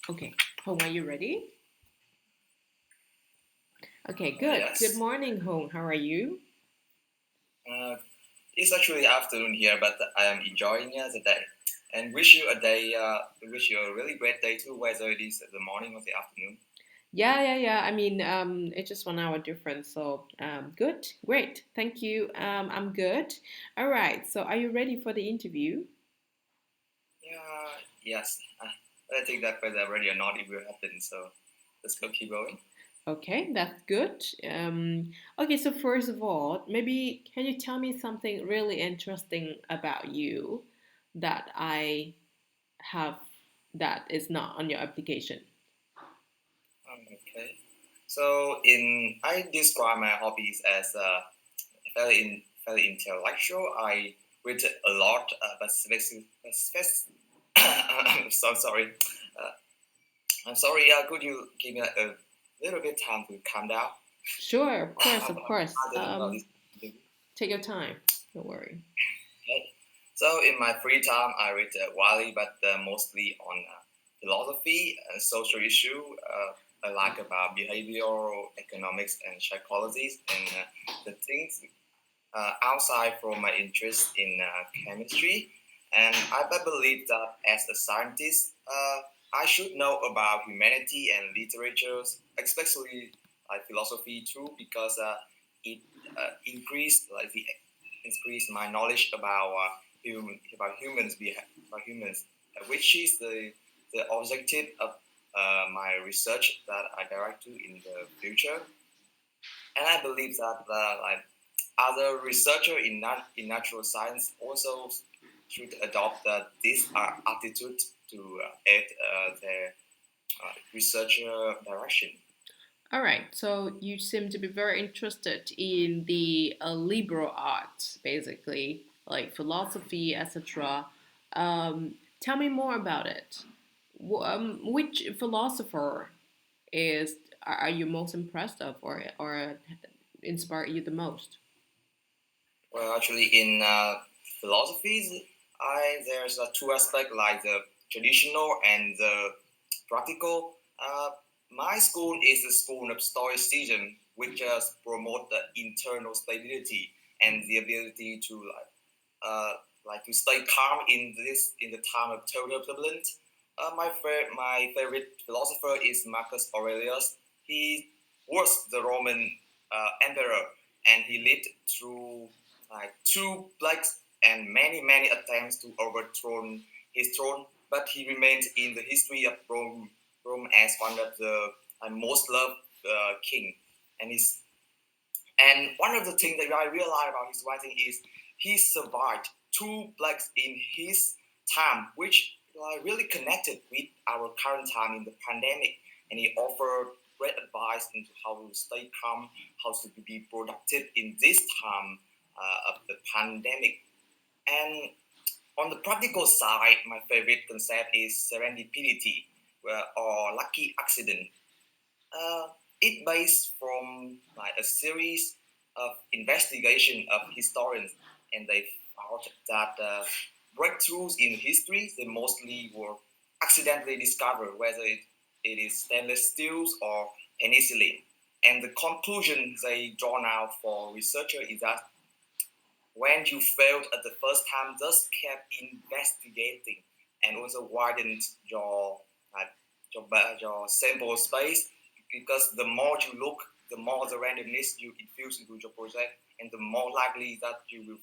Okay, Hong, are you ready? Okay, good. Good Yes. morning, Hong. How are you? Uh, it's actually afternoon here, but I am enjoying the day. And wish you a day. Wish you a really great day too, whether it is the morning or the afternoon. Yeah. I mean, it's just 1 hour difference, so good, great. Thank you. I'm good. All right. So, are you ready for the interview? Yeah. Yes. I think that whether ready or not, it will happen. So let's go keep going. Okay, that's good. Okay, so first of all, maybe can you tell me something really interesting about you that I have that is not on your application? Okay. So in I describe my hobbies as fairly intellectual. I read a lot, but I'm so sorry. Uh, I'm sorry. Could you give me a little bit time to calm down? Sure, of course, I'm of course. excited about this interview. Take your time. Don't worry. Okay. So in my free time, I read widely, but mostly on philosophy and social issue. I like about behavioral economics and psychology and the things outside from my interest in chemistry. And I believe that as a scientist, I should know about humanity and literature, especially like philosophy too, because it increased increase my knowledge about about humans, which is the objective of my research that I direct to in the future. And I believe that like other researchers in natural science also should adopt this attitude to aid their researcher direction. All right, so you seem to be very interested in the liberal arts, basically, like philosophy, etc. Tell me more about it. Which philosopher are you most impressed of, or inspire you the most? Well, actually, in philosophies, there's two aspects like the traditional and the practical. My school is a school of Stoicism, which just promote the internal stability and the ability to like to stay calm in the time of total turbulence. My favorite philosopher is Marcus Aurelius. He was the Roman emperor, and he lived through like two plagues and many attempts to overthrow his throne. But he remains in the history of Rome as one of the most loved king. And his and one of the things that I realized about his writing is he survived two plagues in his time, which really connected with our current time in the pandemic. And he offered great advice into how to stay calm, how to be productive in this time of the pandemic. And on the practical side, my favorite concept is serendipity, or lucky accident. Uh, it based from like a series of investigation of historians, and they found that breakthroughs in history they mostly were accidentally discovered, whether it is stainless steels or penicillin. And the conclusion they drawn out for researchers is that when you failed at the first time, just kept investigating and also widened uh, your sample space because the more you look, the more the randomness you infuse into your project, and the more likely that you will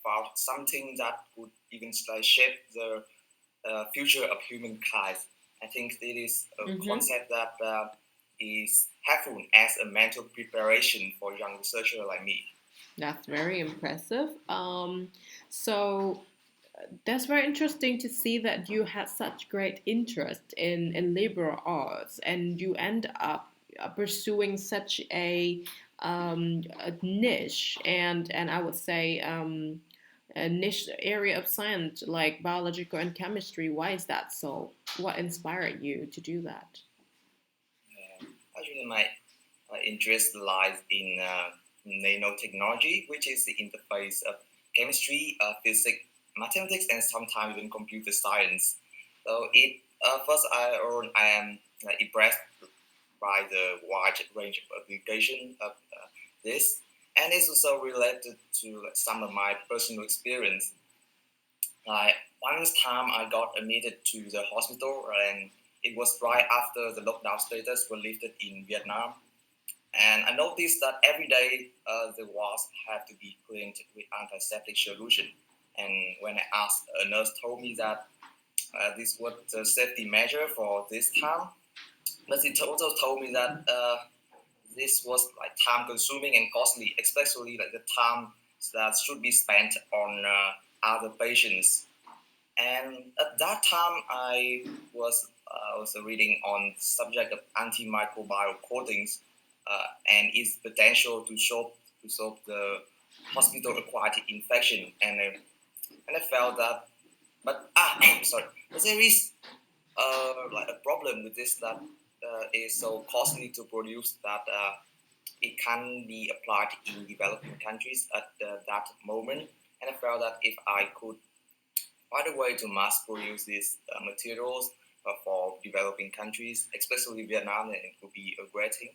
find something that could even shape the future of humankind. I think it is a Mm-hmm. concept that is helpful as a mental preparation for young researcher like me. That's very impressive. So that's very interesting to see that you had such great interest in liberal arts and you end up pursuing such a niche and I would say a niche area of science like biological and chemistry. Why is that so? What inspired you to do that? Actually, my interest lies in nanotechnology, which is the interface of chemistry, physics, mathematics, and sometimes even computer science. So it First, I am impressed by the wide range of application of this, and it's also related to some of my personal experience. Like one time, I got admitted to the hospital, and it was right after the lockdown status was lifted in Vietnam. And I noticed that every day the walls have to be cleaned with antiseptic solution. And when I asked, a nurse told me that this was the safety measure for this time. But she also told me that this was like time consuming and costly, especially like the time that should be spent on other patients. And at that time, I was reading on subject of antimicrobial coatings and its potential to solve the hospital-acquired infection. And I felt that, but sorry, but there is like a problem with this that is so costly to produce that it can be applied in developing countries at that moment. And I felt that if I could find a way to mass produce these materials for developing countries, especially Vietnam, then it would be a great thing.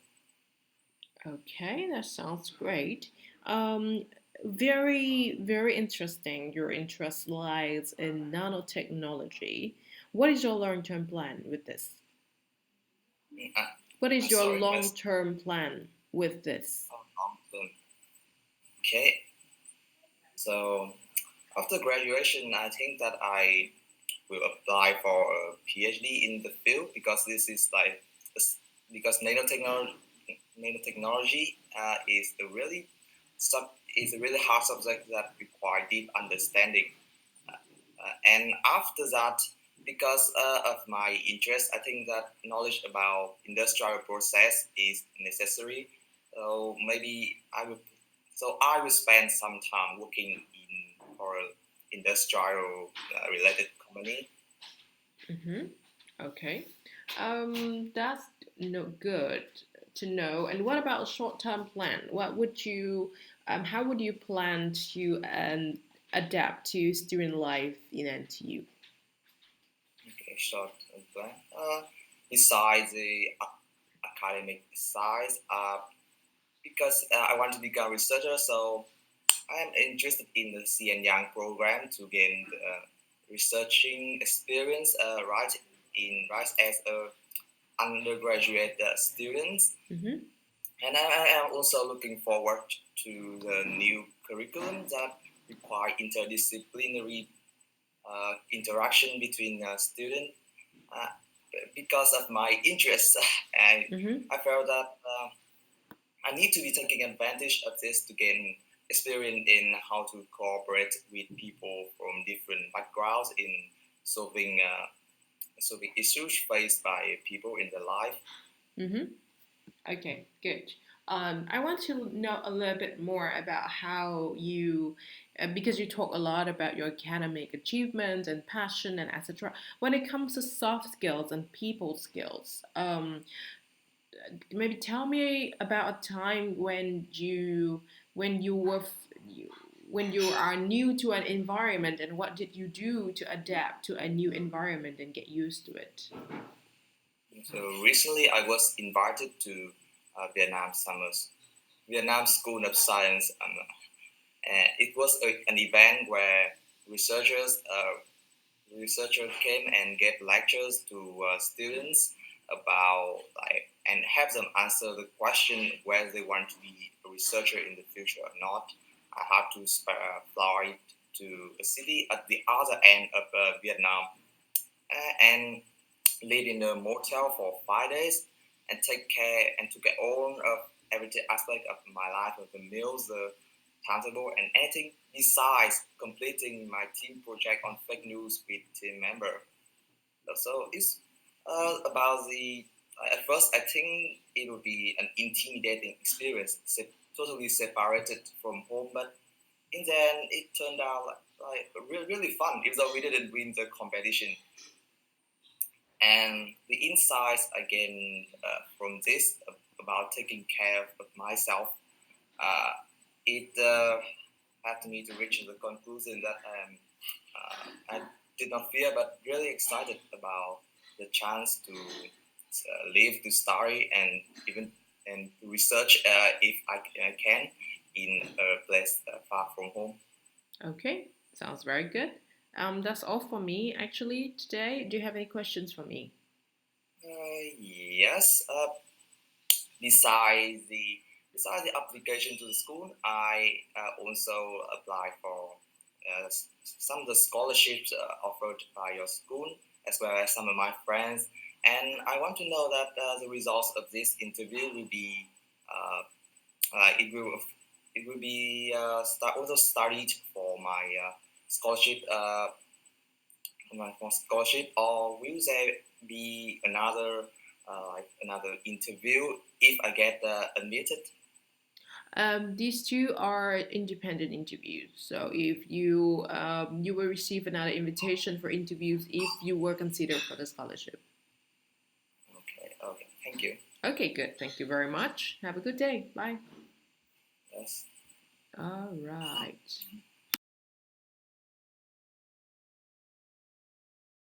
Okay, that sounds great. Um, very interesting. Your interest lies in nanotechnology. What is your long-term plan with this? Mm, What is your sorry, Miss. long-term plan with this? Okay, so after graduation, I think that I will apply for a PhD in the field because this is like because nanotechnology is a really is a really hard subject that require deep understanding. And after that, because of my interest, I think that knowledge about industrial process is necessary. So maybe I will. So I will spend some time working in for industrial related company. Mm-hmm. Okay. That's no good to know. And what about short-term plan? What would you, how would you plan to adapt to student life in NTU? Okay, short plan. Besides the academic side, because I want to become a researcher, so I am interested in the CN Young program to gain researching experience right as a undergraduate student, Mm-hmm. and I am also looking forward to the new curriculum that require interdisciplinary interaction between students. Uh, because of my interests, and Mm-hmm. I felt that I need to be taking advantage of this to gain experience in how to cooperate with people from different backgrounds in solving solving issues faced by people in their life. Mm-hmm. Okay, good. I want to know a little bit more about how you, because you talk a lot about your academic achievements and passion and etc. When it comes to soft skills and people skills, maybe tell me about a time when you were you, when you are new to an environment and what did you do to adapt to a new environment and get used to it. So recently, I was invited to Vietnam School of Science, and it was an event where researchers researchers came and gave lectures to students about like and have them answer the question whether they want to be a researcher in the future or not. I had to fly to a city at the other end of Vietnam and live in a motel for 5 days and take care and took care all of every aspect of my life, of the meals, the timetable, and anything besides completing my team project on fake news with team member. So it's about the. At first, I think it would be an intimidating experience, totally separated from home. But in the end, it turned out like really, really fun. Even though we didn't win the competition, and the insights I gained from this about taking care of myself, uh, it had me to reach the conclusion that I did not fear but really excited about the chance to live, to study, and even and to research if I can in a place far from home. Okay, sounds very good. That's all for me actually today. Do you have any questions for me? Yes. Besides the besides the application to the school, I also apply for some of the scholarships offered by your school, as well as some of my friends. And I want to know that the results of this interview will be uh, it will also studied for my scholarship for scholarship, or will there be another another interview if I get admitted? These two are independent interviews. So if you you will receive another invitation for interviews if you were considered for the scholarship. Okay, okay, thank you. Okay, good. Thank you very much. Have a good day. Bye. Yes. All right.